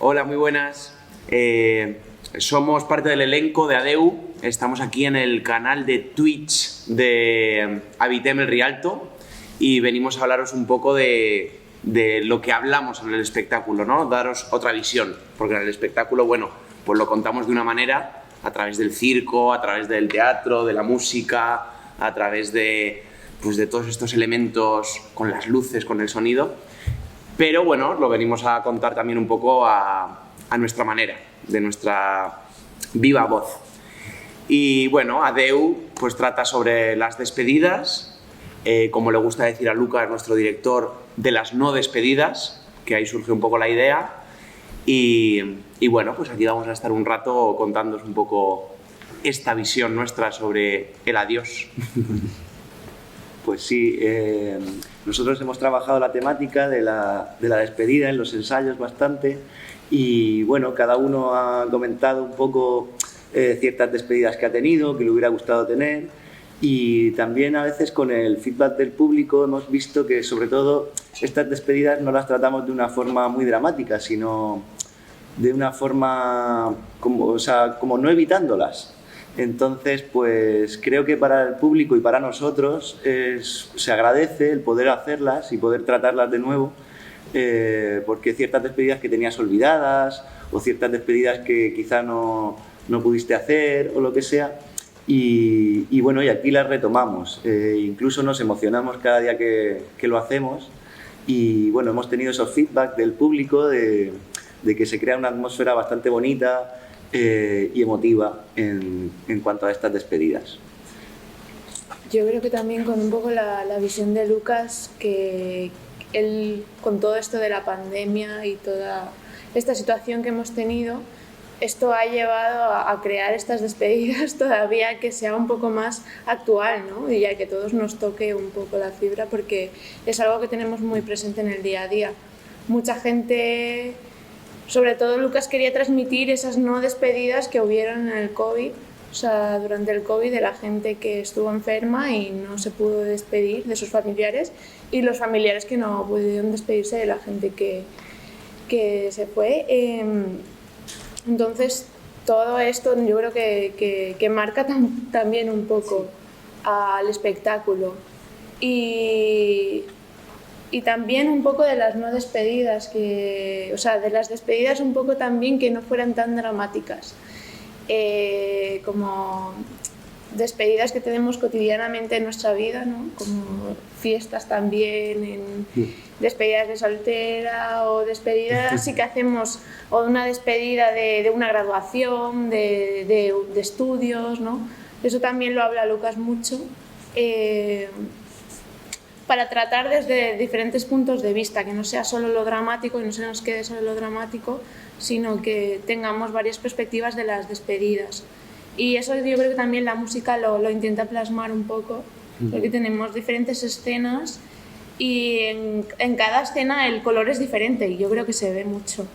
Hola, muy buenas. Somos parte del elenco de Adeu. Estamos aquí en el canal de Twitch de Habitem el Rialto y venimos a hablaros un poco de lo que hablamos en el espectáculo, ¿no? Daros otra visión, porque en el espectáculo, bueno, pues lo contamos de una manera, a través del circo, a través del teatro, de la música, a través de todos estos elementos con las luces, con el sonido. Pero bueno, lo venimos a contar también un poco a nuestra manera, de nuestra viva voz. Y bueno, Adeu pues trata sobre las despedidas, como le gusta decir a Lucas, nuestro director, de las no despedidas, que ahí surge un poco la idea. Y bueno, pues aquí vamos a estar un rato contándoos un poco esta visión nuestra sobre el adiós. Pues sí, nosotros hemos trabajado la temática de la despedida en los ensayos bastante y bueno, cada uno ha comentado un poco ciertas despedidas que ha tenido, que le hubiera gustado tener, y también a veces con el feedback del público hemos visto que sobre todo estas despedidas no las tratamos de una forma muy dramática, sino de una forma como no evitándolas. Entonces, pues creo que para el público y para nosotros se agradece el poder hacerlas y poder tratarlas de nuevo, porque ciertas despedidas que tenías olvidadas o ciertas despedidas que quizá no pudiste hacer o lo que sea, y bueno, y aquí las retomamos. Incluso nos emocionamos cada día que lo hacemos y bueno, hemos tenido esos feedback del público de que se crea una atmósfera bastante bonita y emotiva en cuanto a estas despedidas. Yo creo que también con un poco la visión de Lucas, que él con todo esto de la pandemia y toda esta situación que hemos tenido, esto ha llevado a crear estas despedidas todavía que sea un poco más actual, ¿no? Y ya que a todos nos toque un poco la fibra, porque es algo que tenemos muy presente en el día a día. Mucha gente, sobre todo Lucas, quería transmitir esas no despedidas que hubieron en el COVID, o sea, durante el COVID, de la gente que estuvo enferma y no se pudo despedir de sus familiares, y los familiares que no pudieron despedirse de la gente que se fue. Entonces, todo esto yo creo que marca también un poco al espectáculo. Y también un poco de las no despedidas, o sea, de las despedidas un poco también que no fueran tan dramáticas, como despedidas que tenemos cotidianamente en nuestra vida, ¿no? Como fiestas también, despedidas de soltera o despedidas así que hacemos, o una despedida de una graduación, de estudios, ¿no? Eso también lo habla Lucas mucho. Para tratar desde diferentes puntos de vista, que no sea solo lo dramático y no se nos quede solo lo dramático, sino que tengamos varias perspectivas de las despedidas. Y eso yo creo que también la música lo intenta plasmar un poco, porque tenemos diferentes escenas y en cada escena el color es diferente y yo creo que se ve mucho,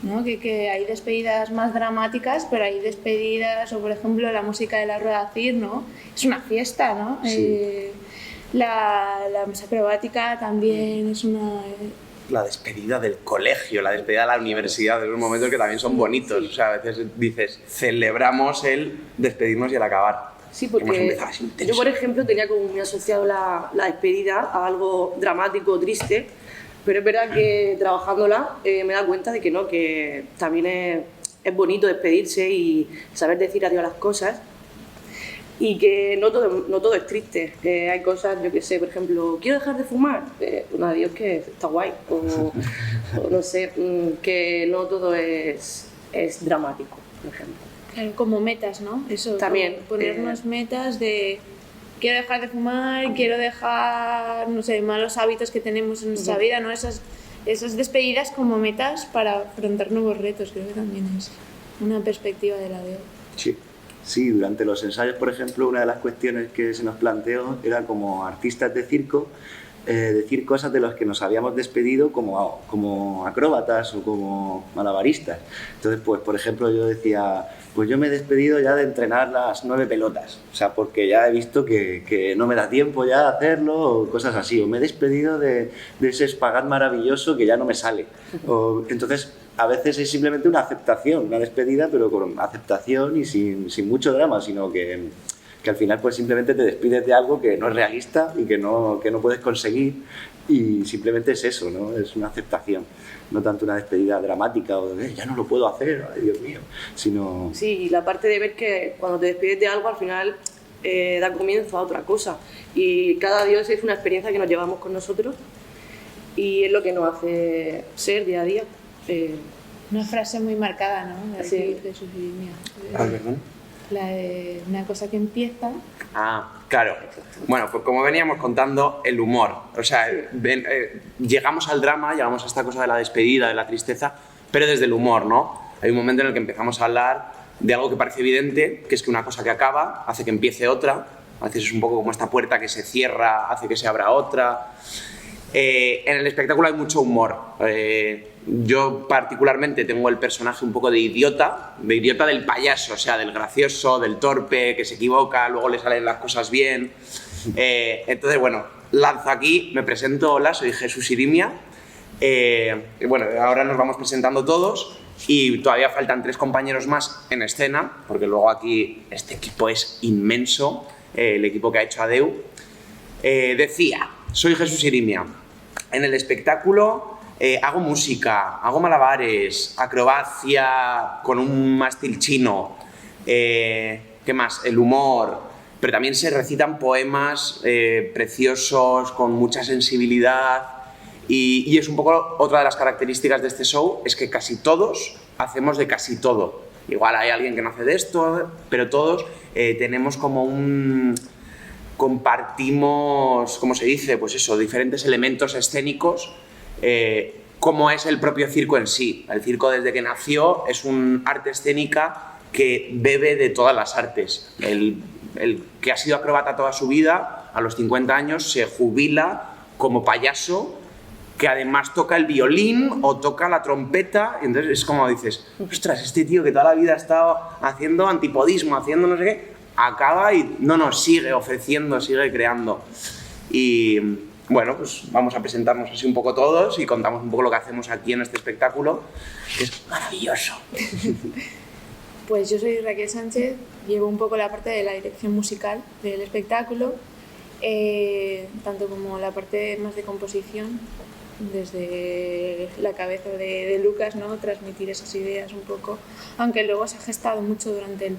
¿no? Que hay despedidas más dramáticas, pero hay despedidas, o por ejemplo la música de la Rueda Cid, ¿no? Es una fiesta, ¿no? Sí. La mesa acrobática también es una... La despedida del colegio, la despedida de la universidad, es un momento que también son bonitos. O sea, a veces dices, celebramos el despedirnos y el acabar. Sí, porque yo, por ejemplo, tenía como muy asociado la despedida a algo dramático, triste, pero es verdad que trabajándola me da cuenta de que no, que también es bonito despedirse y saber decir adiós a las cosas. Y que no todo es triste. Hay cosas, yo que sé, por ejemplo, quiero dejar de fumar. Un adiós que está guay. O no sé, que no todo es dramático, por ejemplo. Claro, como metas, ¿no? Eso también. Ponernos metas de quiero dejar de fumar, quiero dejar, no sé, malos hábitos que tenemos en nuestra vida, ¿no? Esas despedidas como metas para afrontar nuevos retos, creo que también es una perspectiva de la adiós. Sí. Sí, durante los ensayos, por ejemplo, una de las cuestiones que se nos planteó era como artistas de circo, decir cosas de las que nos habíamos despedido como acróbatas o como malabaristas. Entonces, pues, por ejemplo, yo decía, pues yo me he despedido ya de entrenar las 9 pelotas, o sea, porque ya he visto que no me da tiempo ya de hacerlo o cosas así, o me he despedido de ese espagat maravilloso que ya no me sale. Entonces, a veces es simplemente una aceptación, una despedida, pero con aceptación y sin mucho drama, sino que al final pues simplemente te despides de algo que no es realista y que no puedes conseguir, y simplemente es eso, ¿no? Es una aceptación, no tanto una despedida dramática o de ya no lo puedo hacer, ay Dios mío, sino... Sí, y la parte de ver que cuando te despides de algo al final da comienzo a otra cosa, y cada Dios es una experiencia que nos llevamos con nosotros y es lo que nos hace ser día a día. Una frase muy marcada, ¿no? La de Sí. Jesús Irimia. ¿Perdón? La de una cosa que empieza. Ah, claro. Bueno, pues como veníamos contando, el humor. O sea, llegamos al drama, llegamos a esta cosa de la despedida, de la tristeza, pero desde el humor, ¿no? Hay un momento en el que empezamos a hablar de algo que parece evidente, que es que una cosa que acaba hace que empiece otra. A veces es un poco como esta puerta que se cierra, hace que se abra otra. En el espectáculo hay mucho humor. Yo particularmente tengo el personaje un poco de idiota del payaso, o sea, del gracioso, del torpe, que se equivoca, luego le salen las cosas bien. Entonces, bueno, lanzo aquí, me presento, hola, soy Jesús Irimia. Bueno, ahora nos vamos presentando todos y todavía faltan 3 compañeros más en escena, porque luego aquí este equipo es inmenso, el equipo que ha hecho Adeu. Decía, soy Jesús Irimia. En el espectáculo hago música, hago malabares, acrobacia con un mástil chino, ¿qué más? El humor, pero también se recitan poemas preciosos, con mucha sensibilidad, y es un poco otra de las características de este show, es que casi todos hacemos de casi todo. Igual hay alguien que no hace de esto, pero todos tenemos como compartimos, ¿cómo se dice? Pues eso, diferentes elementos escénicos, como es el propio circo en sí. El circo, desde que nació, es un arte escénica que bebe de todas las artes. El que ha sido acróbata toda su vida, a los 50 años se jubila como payaso, que además toca el violín o toca la trompeta, y entonces es como dices, ostras, este tío que toda la vida ha estado haciendo antipodismo, haciendo no sé qué, acaba y sigue ofreciendo, sigue creando. Y bueno, pues vamos a presentarnos así un poco todos y contamos un poco lo que hacemos aquí en este espectáculo, que es maravilloso. Pues yo soy Raquel Sánchez, llevo un poco la parte de la dirección musical del espectáculo, tanto como la parte más de composición, desde la cabeza de Lucas, ¿no? Transmitir esas ideas un poco, aunque luego se ha gestado mucho durante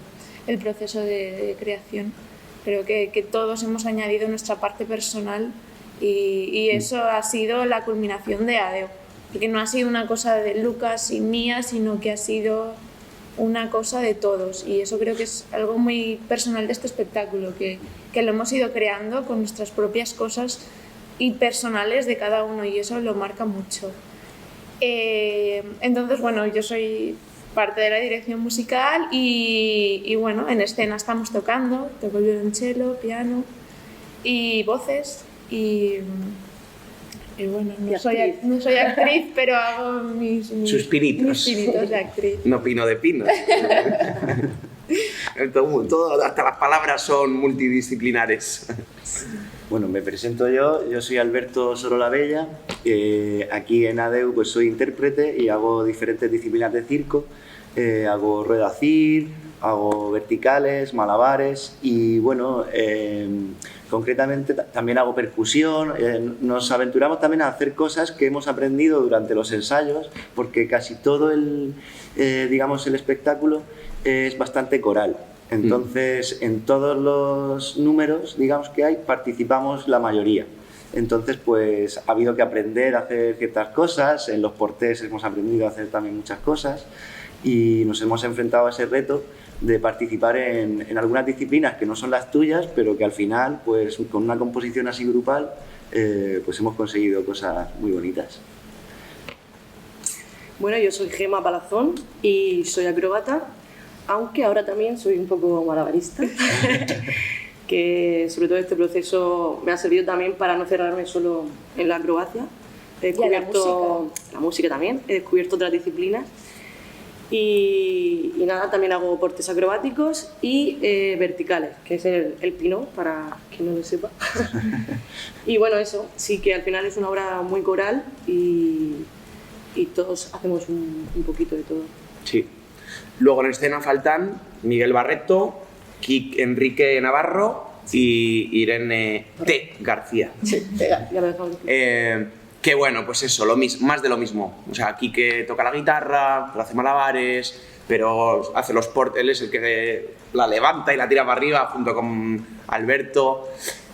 el proceso de creación. Creo que todos hemos añadido nuestra parte personal y eso ha sido la culminación de Adeu, porque no ha sido una cosa de Lucas y mía, sino que ha sido una cosa de todos, y eso creo que es algo muy personal de este espectáculo, que lo hemos ido creando con nuestras propias cosas y personales de cada uno, y eso lo marca mucho. Entonces, bueno, yo soy parte de la dirección musical y bueno, en escena estamos tocando, toco violonchelo, piano y voces, y bueno, no soy actriz, pero hago mis Suspiritos. de actriz. No pino de pino. Hasta las palabras son multidisciplinares. Bueno, me presento yo soy Alberto Sorolavella, aquí en Adeu pues soy intérprete y hago diferentes disciplinas de circo, hago rueda cir, hago verticales, malabares y bueno, concretamente también hago percusión. Nos aventuramos también a hacer cosas que hemos aprendido durante los ensayos, porque casi todo el espectáculo es bastante coral. Entonces, en todos los números, digamos, que hay, participamos la mayoría. Entonces, pues ha habido que aprender a hacer ciertas cosas, en los portés hemos aprendido a hacer también muchas cosas y nos hemos enfrentado a ese reto de participar en algunas disciplinas que no son las tuyas, pero que al final, pues con una composición así grupal, pues hemos conseguido cosas muy bonitas. Bueno, yo soy Gemma Palazón y soy acróbata, aunque ahora también soy un poco malabarista, que sobre todo este proceso me ha servido también para no cerrarme solo en la acrobacia. He descubierto la música también, he descubierto otras disciplinas y nada, también hago portes acrobáticos y verticales, que es el pinó, para quien no lo sepa. Y bueno, eso, sí que al final es una obra muy coral y y todos hacemos un poquito de todo. Sí. Luego en escena faltan Miguel Barreto, Enrique Navarro y Irene T. García. Sí, ya lo dejamos. Que bueno, pues eso, más de lo mismo. O sea, Quique toca la guitarra, hace malabares, pero hace los él es el que la levanta y la tira para arriba junto con Alberto.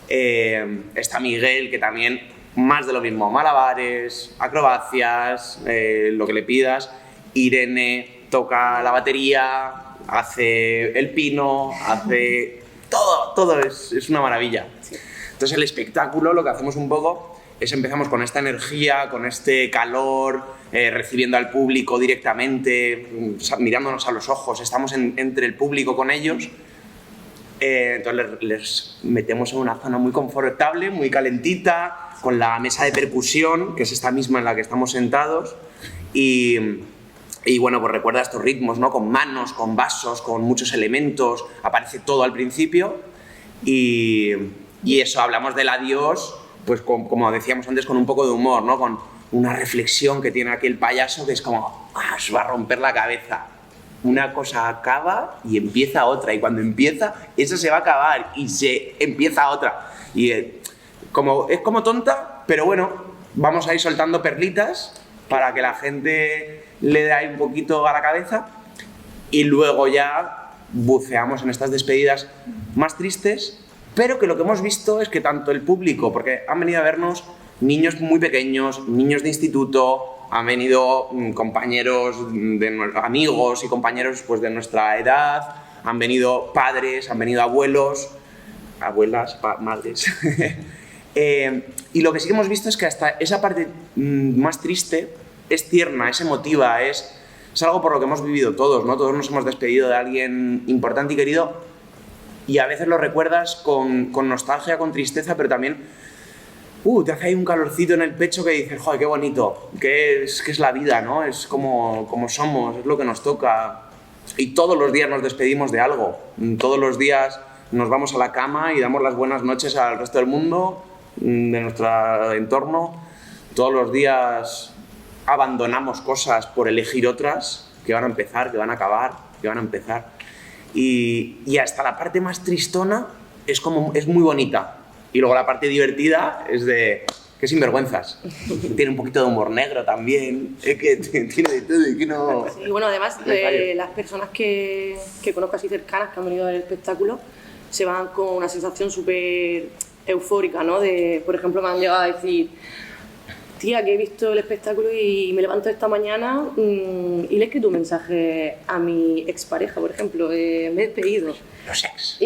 Está Miguel, que también más de lo mismo, malabares, acrobacias, lo que le pidas. Irene toca la batería, hace el pino, hace todo es una maravilla. Sí. Entonces el espectáculo, lo que hacemos un poco es empezamos con esta energía, con este calor, recibiendo al público directamente, mirándonos a los ojos, estamos entre el público con ellos. Entonces les metemos en una zona muy confortable, muy calentita, con la mesa de percusión, que es esta misma en la que estamos sentados, y bueno, pues recuerda estos ritmos, ¿no? Con manos, con vasos, con muchos elementos, aparece todo al principio, y eso, hablamos del adiós, pues como decíamos antes, con un poco de humor, ¿no? Con una reflexión que tiene aquí el payaso, que es como, os va a romper la cabeza. Una cosa acaba y empieza otra, y cuando empieza, eso se va a acabar y se empieza otra. Y es como tonta, pero bueno, vamos a ir soltando perlitas para que la gente le dé ahí un poquito a la cabeza, y luego ya buceamos en estas despedidas más tristes, pero que lo que hemos visto es que tanto el público, porque han venido a vernos niños muy pequeños, niños de instituto, han venido compañeros, amigos y compañeros pues, de nuestra edad, han venido padres, han venido abuelos, abuelas, madres. Y lo que sí que hemos visto es que hasta esa parte más triste es tierna, es emotiva, es algo por lo que hemos vivido todos, ¿no? Todos nos hemos despedido de alguien importante y querido, y a veces lo recuerdas con nostalgia, con tristeza, pero también te hace ahí un calorcito en el pecho que dices, joder, qué bonito, que es la vida, ¿no? Es como somos, es lo que nos toca. Y todos los días nos despedimos de algo, todos los días nos vamos a la cama y damos las buenas noches al resto del mundo, de nuestro entorno. Todos los días abandonamos cosas por elegir otras que van a empezar, que van a acabar, que van a empezar. Y hasta la parte más tristona es muy bonita. Y luego la parte divertida es de que sinvergüenzas. Tiene un poquito de humor negro también, que tiene de todo y que no... Sí, y bueno, además, las personas que conozco así cercanas, que han venido a ver el espectáculo, se van con una sensación súper eufórica, ¿no? Por ejemplo, me han llegado a decir, tía, que he visto el espectáculo y me levanto esta mañana y le he escrito un mensaje a mi expareja, por ejemplo, me he despedido. Los ex.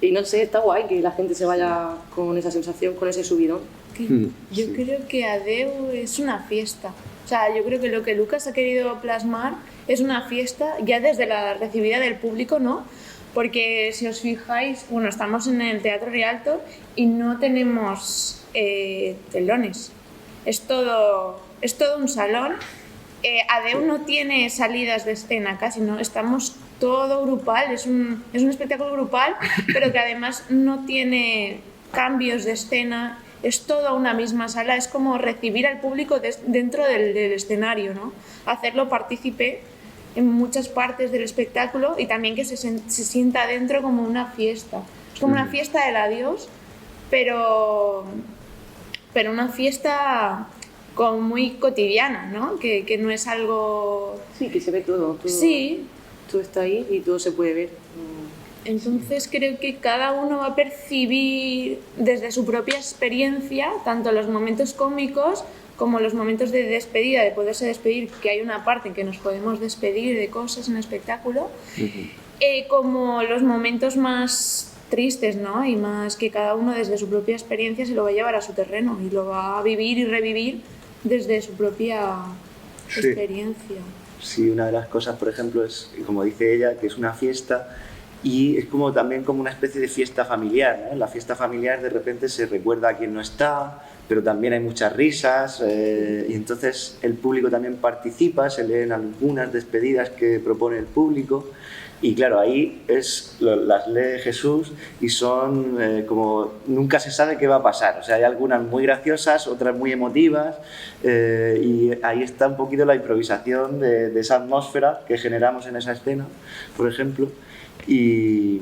Y no sé, está guay que la gente se vaya con esa sensación, con ese subidón. Yo creo que Adeu es una fiesta. O sea, yo creo que lo que Lucas ha querido plasmar es una fiesta ya desde la recibida del público, ¿no? Porque si os fijáis, bueno, estamos en el Teatro Rialto y no tenemos telones. Es todo un salón. Adeu no tiene salidas de escena casi, ¿no? Estamos todo grupal, es un espectáculo grupal, pero que además no tiene cambios de escena, es toda una misma sala, es como recibir al público dentro del escenario, ¿no? Hacerlo partícipe en muchas partes del espectáculo y también que se sienta dentro como una fiesta. Es como una fiesta del adiós, pero una fiesta como muy cotidiana, ¿no? Que no es algo... Sí, que se ve todo. Sí. Todo está ahí y todo se puede ver. Entonces creo que cada uno va a percibir desde su propia experiencia, tanto los momentos cómicos como los momentos de despedida, de poderse despedir, que hay una parte en que nos podemos despedir de cosas en el espectáculo, como los momentos más tristes, ¿no? Y más que cada uno desde su propia experiencia se lo va a llevar a su terreno y lo va a vivir y revivir desde su propia experiencia. Sí, una de las cosas, por ejemplo, es, como dice ella, que es una fiesta y es como también como una especie de fiesta familiar, ¿no? En la fiesta familiar de repente se recuerda a quien no está, pero también hay muchas risas y entonces el público también participa, se leen algunas despedidas que propone el público y claro, ahí las lee Jesús y son como nunca se sabe qué va a pasar, o sea, hay algunas muy graciosas, otras muy emotivas y ahí está un poquito la improvisación de esa atmósfera que generamos en esa escena, por ejemplo. Y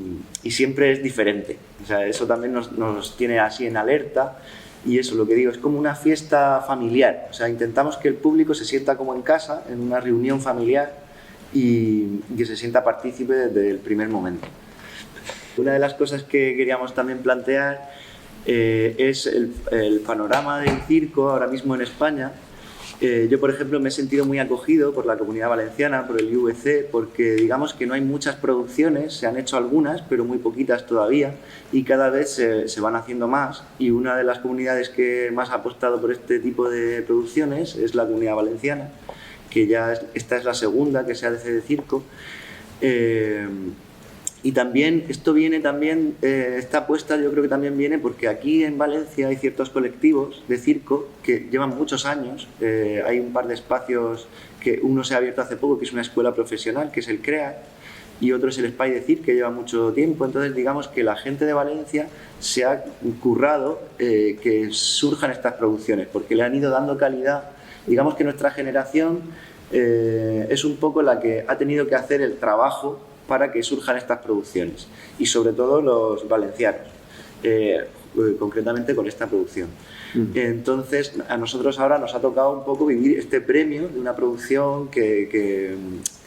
siempre es diferente, o sea, eso también nos tiene así en alerta y eso, lo que digo, es como una fiesta familiar, o sea, intentamos que el público se sienta como en casa, en una reunión familiar y que se sienta partícipe desde el primer momento. Una de las cosas que queríamos también plantear es el panorama del circo ahora mismo en España. Yo, por ejemplo, me he sentido muy acogido por la Comunidad Valenciana, por el IVC, porque digamos que no hay muchas producciones, se han hecho algunas, pero muy poquitas todavía, y cada vez se van haciendo más. Y una de las comunidades que más ha apostado por este tipo de producciones es la Comunidad Valenciana, que esta es la segunda que se hace de circo. Y también, esto viene también, esta apuesta yo creo que también viene porque aquí en Valencia hay ciertos colectivos de circo que llevan muchos años. Hay un par de espacios, que uno se ha abierto hace poco, que es una escuela profesional, que es el CREA, y otro es el Espai de Circ, que lleva mucho tiempo. Entonces digamos que la gente de Valencia se ha currado que surjan estas producciones, porque le han ido dando calidad. Digamos que nuestra generación es un poco la que ha tenido que hacer el trabajo para que surjan estas producciones y sobre todo los valencianos, concretamente con esta producción. Entonces a nosotros ahora nos ha tocado un poco vivir este premio de una producción que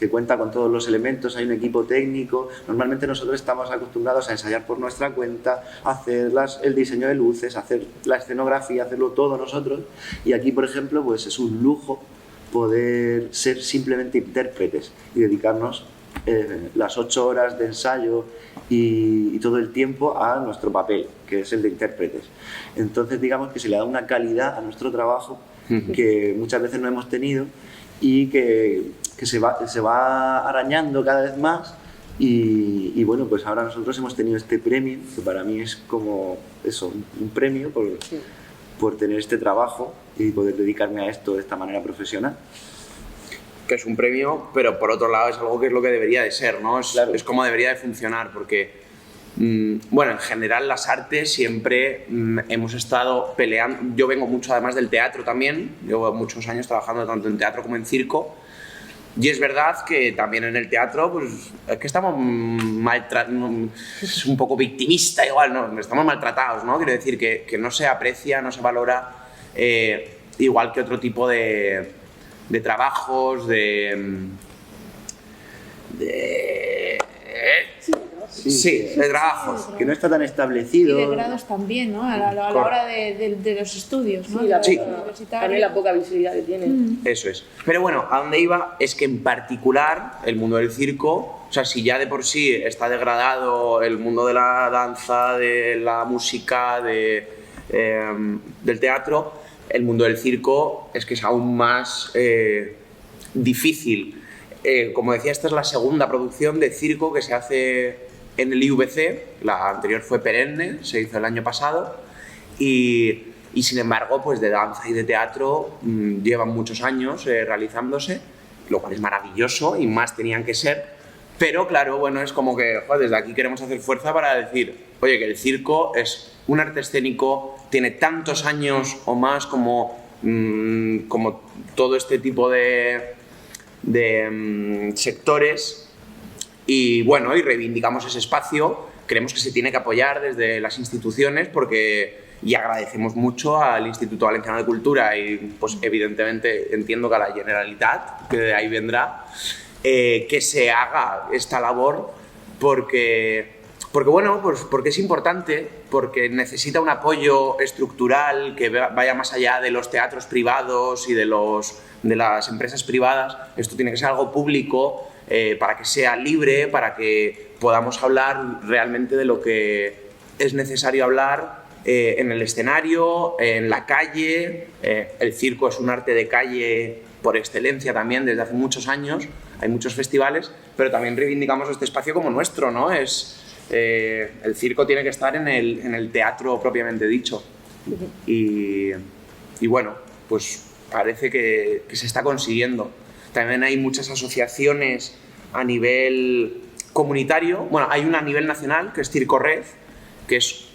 cuenta con todos los elementos, hay un equipo técnico. Normalmente nosotros estamos acostumbrados a ensayar por nuestra cuenta, hacer el diseño de luces, hacer la escenografía, hacerlo todo nosotros, y aquí por ejemplo pues es un lujo poder ser simplemente intérpretes y dedicarnos las 8 horas de ensayo y todo el tiempo a nuestro papel, que es el de intérpretes. Entonces digamos que se le da una calidad a nuestro trabajo que muchas veces no hemos tenido y que se va arañando cada vez más y bueno, pues ahora nosotros hemos tenido este premio, que para mí es como eso, un premio por tener este trabajo y poder dedicarme a esto de esta manera profesional. Que es un premio, pero por otro lado es algo que es lo que debería de ser, ¿no? Claro. Es como debería de funcionar, porque, bueno, en general las artes siempre hemos estado peleando. Yo vengo mucho además del teatro también, llevo muchos años trabajando tanto en teatro como en circo, y es verdad que también en el teatro, pues, es que estamos es un poco victimista igual, ¿no? Estamos maltratados, ¿no? Quiero decir que no se aprecia, no se valora igual que otro tipo de trabajos, de trabajos. Que no está tan establecido. Y de grados también, ¿no? A la hora de los estudios, ¿no? Sí, Universitarios. también la poca visibilidad que tienen. Eso es. Pero bueno, a donde iba es que en particular el mundo del circo, o sea, si ya de por sí está degradado el mundo de la danza, de la música, del teatro, el mundo del circo es que es aún más difícil. Como decía, esta es la segunda producción de circo que se hace en el IVC. La anterior fue Perenne, se hizo el año pasado, y sin embargo, pues de danza y de teatro llevan muchos años realizándose, lo cual es maravilloso y más tenían que ser. Pero claro, bueno, es como que desde aquí queremos hacer fuerza para decir, oye, que el circo es un arte escénico, tiene tantos años o más como todo este tipo de sectores, y bueno, y reivindicamos ese espacio. Creemos que se tiene que apoyar desde las instituciones y agradecemos mucho al Instituto Valenciano de Cultura y pues evidentemente entiendo que a la Generalitat, que de ahí vendrá, que se haga esta labor porque bueno, pues porque es importante, porque necesita un apoyo estructural que vaya más allá de los teatros privados y de las empresas privadas. Esto tiene que ser algo público para que sea libre, para que podamos hablar realmente de lo que es necesario hablar en el escenario, en la calle. El circo es un arte de calle por excelencia también desde hace muchos años, hay muchos festivales, pero también reivindicamos este espacio como nuestro, ¿no? El circo tiene que estar en el teatro propiamente dicho. Y bueno, pues parece que se está consiguiendo. También hay muchas asociaciones a nivel comunitario. Bueno, hay una a nivel nacional, que es Circo Red, que es,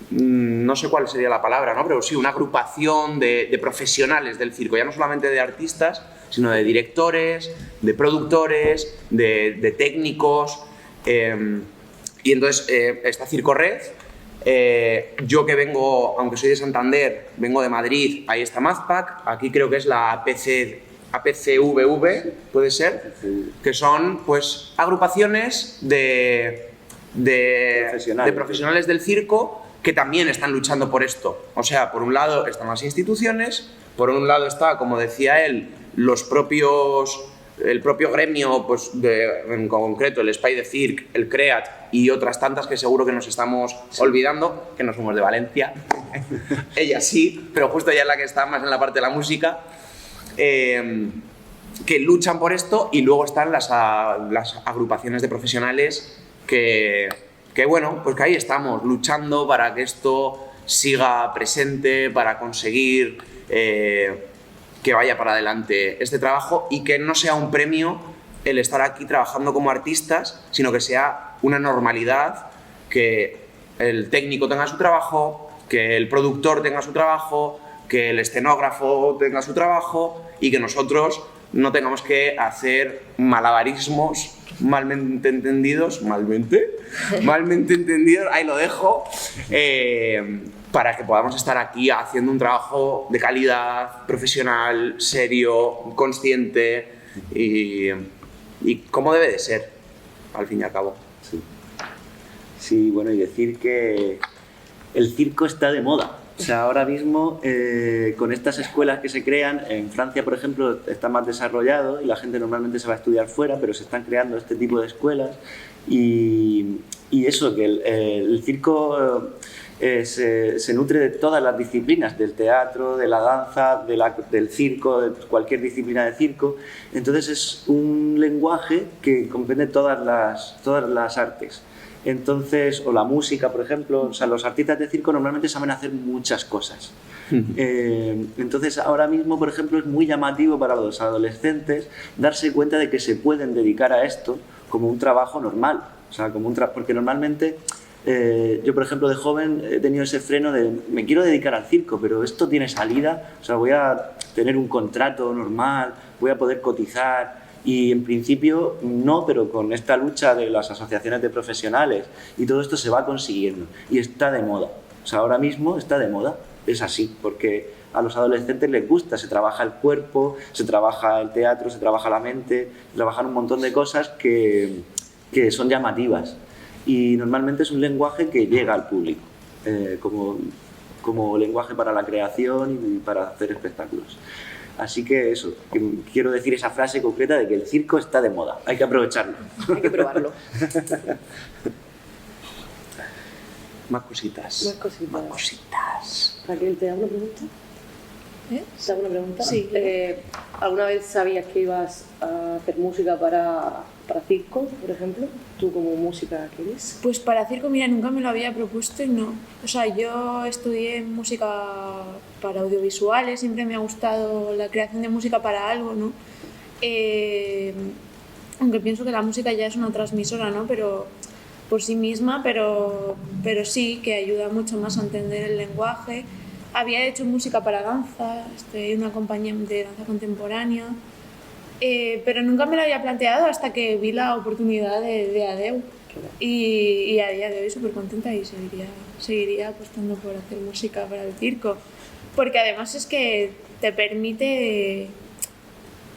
no sé cuál sería la palabra, ¿no? Pero sí, una agrupación de profesionales del circo, ya no solamente de artistas, sino de directores, de productores, de técnicos. Y entonces está Circo Red. Yo que vengo, aunque soy de Santander, vengo de Madrid, ahí está Mazpac, aquí creo que es la APCVV, puede ser, que son pues agrupaciones de profesionales del circo que también están luchando por esto. O sea, por un lado están las instituciones, por un lado está, como decía él, el propio gremio, pues en concreto el Espai de Circ, el CREAT y otras tantas que seguro que nos estamos olvidando, que no somos de Valencia. Ella sí, pero justo ella es la que está más en la parte de la música, que luchan por esto, y luego están las agrupaciones de profesionales que bueno, pues que ahí estamos luchando para que esto siga presente, para conseguir que vaya para adelante este trabajo y que no sea un premio el estar aquí trabajando como artistas, sino que sea una normalidad, que el técnico tenga su trabajo, que el productor tenga su trabajo, que el escenógrafo tenga su trabajo y que nosotros no tengamos que hacer malabarismos malmente entendidos, ahí lo dejo, para que podamos estar aquí haciendo un trabajo de calidad, profesional, serio, consciente y como debe de ser, al fin y al cabo. Sí, bueno, y decir que el circo está de moda. O sea, ahora mismo, con estas escuelas que se crean, en Francia, por ejemplo, está más desarrollado y la gente normalmente se va a estudiar fuera, pero se están creando este tipo de escuelas y eso, que el circo se nutre de todas las disciplinas, del teatro, de la danza, del circo, de cualquier disciplina de circo. Entonces es un lenguaje que comprende todas las artes. Entonces, o la música, por ejemplo, o sea, los artistas de circo normalmente saben hacer muchas cosas. Entonces, ahora mismo, por ejemplo, es muy llamativo para los adolescentes darse cuenta de que se pueden dedicar a esto como un trabajo normal. O sea, porque normalmente yo, por ejemplo, de joven he tenido ese freno de me quiero dedicar al circo, pero esto tiene salida, o sea, voy a tener un contrato normal, voy a poder cotizar. Y en principio no, pero con esta lucha de las asociaciones de profesionales y todo esto se va consiguiendo y está de moda. O sea, ahora mismo está de moda, es así, porque a los adolescentes les gusta, se trabaja el cuerpo, se trabaja el teatro, se trabaja la mente, se trabajan un montón de cosas que son llamativas y normalmente es un lenguaje que llega al público como lenguaje para la creación y para hacer espectáculos. Así que eso, quiero decir esa frase concreta de que el circo está de moda, hay que aprovecharlo. Hay que probarlo. Más cositas. Raquel, ¿te hago una pregunta? ¿Te hago una pregunta? Sí. ¿Alguna vez sabías que ibas a hacer música para circo, por ejemplo? ¿Tú como música qué eres? Pues para circo, mira, nunca me lo había propuesto y no. O sea, yo estudié música para audiovisuales, siempre me ha gustado la creación de música para algo, ¿no? Aunque pienso que la música ya es una transmisora, ¿no? Pero por sí misma, pero sí que ayuda mucho más a entender el lenguaje. Había hecho música para danza, estoy en una compañía de danza contemporánea, pero nunca me lo había planteado hasta que vi la oportunidad de ADEU. Y a día de hoy súper contenta y seguiría apostando por hacer música para el circo, porque además es que te permite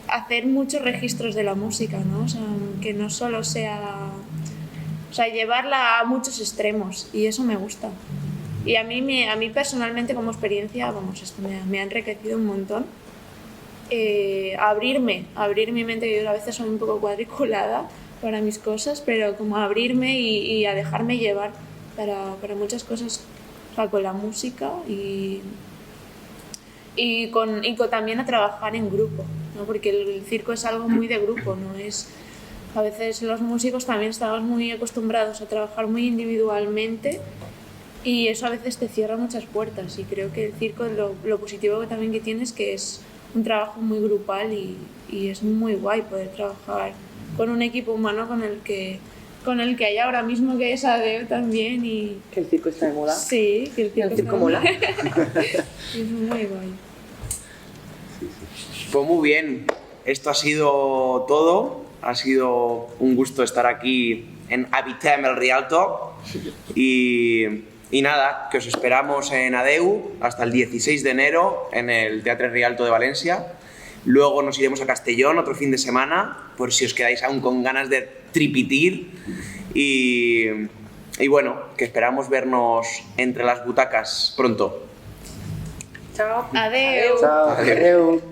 hacer muchos registros de la música, ¿no? O sea, que no solo sea... O sea, llevarla a muchos extremos y eso me gusta. Y a mí personalmente como experiencia, vamos, esto me ha enriquecido un montón. Abrir mi mente, que yo a veces soy un poco cuadriculada para mis cosas, pero como abrirme y a dejarme llevar para muchas cosas, o sea, con la música y también a trabajar en grupo. ¿no? Porque el circo es algo muy de grupo, ¿no? A veces los músicos también estamos muy acostumbrados a trabajar muy individualmente y eso a veces te cierra muchas puertas, y creo que el circo lo positivo que también que tiene es que es un trabajo muy grupal y es muy guay poder trabajar con un equipo humano con el que hay ahora mismo, que es ADEU también. Y Que el circo está de moda. sí, que el circo circo mola. Es muy guay. Pues muy bien, esto ha sido todo. Ha sido un gusto estar aquí en Habitem el Rialto. Y nada, que os esperamos en ADEU hasta el 16 de enero en el Teatre Rialto de Valencia. Luego nos iremos a Castellón otro fin de semana, por si os quedáis aún con ganas de tripitir. Y bueno, que esperamos vernos entre las butacas pronto. Chao. Adeu. Chao, adeu.